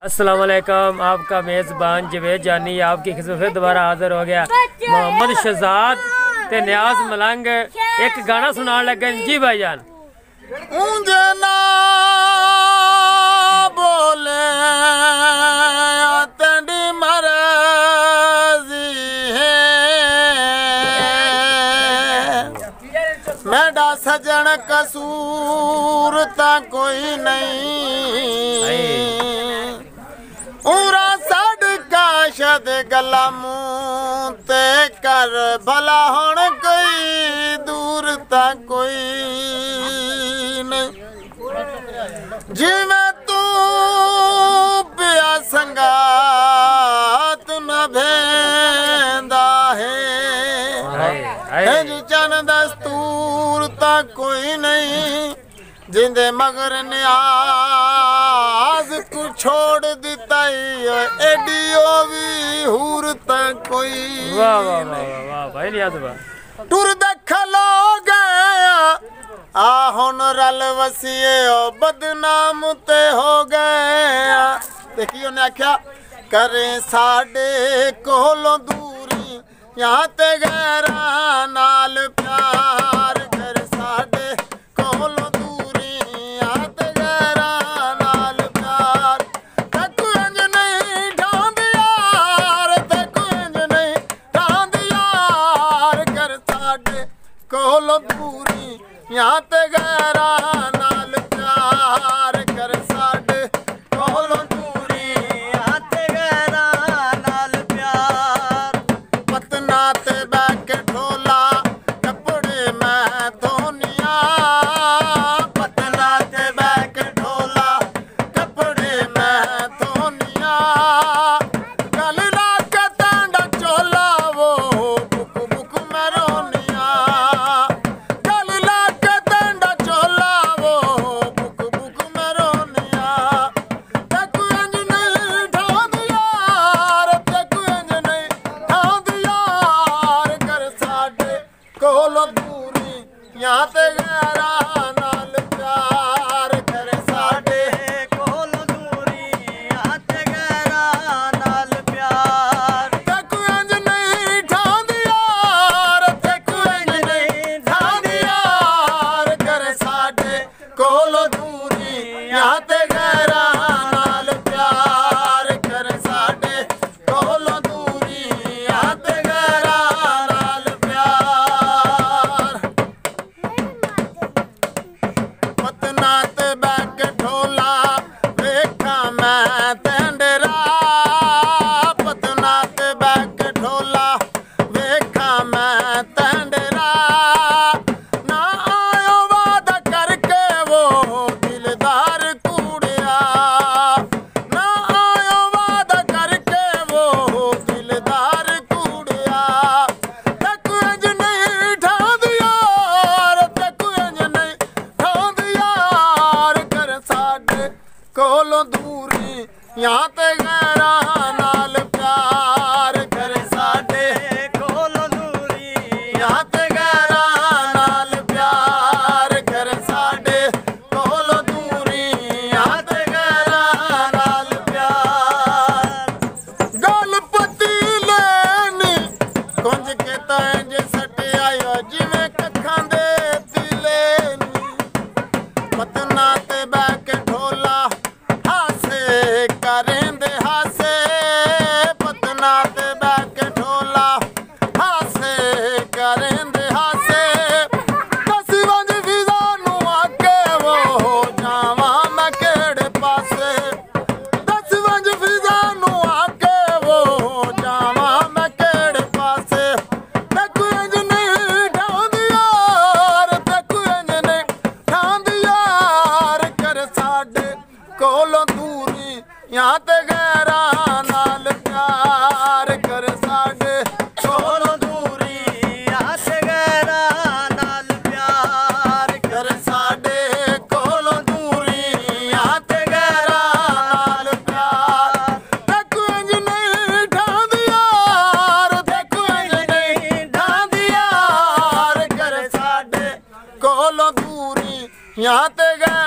अस्सलाम वालेकुम। आपका मेज़बान जवेद जानी आपकी खिदमत फिर दोबारा हाजिर हो गया। मोहम्मद शहजाद ते नियाज मलंग एक गाना सुनाने लगे जी भाईजान। ना बोले तेरी मर्जी है, मेरा सजन कसूर ता कोई नहीं, पूरा सड़का शद गला मुँह ते कर भला हुण कोई दूर ता कोई नहीं। जिवें तू पिया संगात न भेंदा है, चन दस्तूर ता कोई नहीं, जिंदे मगर न्याज को छोड़ दिता एडियो भी हूर तक कोई। वाह वाह वाह वाह भाई नियाज वाह। टुर दखलो गया आ हुन रल वसीए बदनाम ते हो गया। देखिए उन्हें आख्या करे साडे कोलों दूरी यहाँ ते गैरा नाल प्यार, कर साडे कोलों कोलो दूरी यहाँ ते गैरा नाल प्यार, कर साडे कोलो दूरी यहाँ ते गैरा नाल प्यार। पतना ते बैके ढोला कपड़े मैं धोनिया, पतना ते बैके ढोला कपड़े मैं धोनिया, गल ला के तांडा चोला वो बुक बुक मैं रोनिया, कोलो दूरी यहाँ ते गैरा नाल प्यार, कर साडे कोलो दूरी यहाँ ते गैरा नाल प्यार। तेकू इंज नहीं ठांदी यार, तेकू इंज नहीं ठांदी यार, कर साडे कोलो दूरी यहाँ ते गैरा नाल प्यार, कर साडे कोलो दूरी यहाँ ते गैरा नाल प्यार। पतना ते बैके ढोला वेखा मैं तेंडरा, पतना ते बैके ढोला वेखा मैं तेंडरा, ना आयो वादा करके वो दिलदार कूड़िया, ना आयो वादा करके वो दिलदार कूड़िया। तेकू इंज नहीं ठांदी यार, तेकू इंज नहीं ठांदी यार, कर साडे कोलों दूरी यहाँ ते गैरा नाल प्यार, कर साडे कोलों दूरी यहाँ ते गैरा नाल प्यार, कर साडे कोलों दूरी यहाँ ते गैरा नाल प्यार। गल पतीले नी कुंज के तांज सटिया जिवें कखां दे तिले नी, पतना ते बैके ढोला हासे करेंदे हासे, पतना ते बैके ढोला हासे करेंदे हासे, दस वंज फिजा नू आके वो जावा मैं केड़े पासे, दस वंज फिजा नू आके वो जावा मैं केड़े पासे। तेकू इंज नहीं ठांदी यार, तेकू इंज नहीं ठांदी यार, कर साडे कोलों दूरी यहाँ ते गैरा नाल प्यार, कर साडे कोलों दूरी यहाँ ते गैरा नाल प्यार, कर साडे कोलों दूरी यहाँ ते गैरा नाल प्यार। तेकू इंज नहीं ठांदी यार, तेकू इंज नहीं ठांदी यार, कर साडे कोलों दूरी यहाँ ते गैरा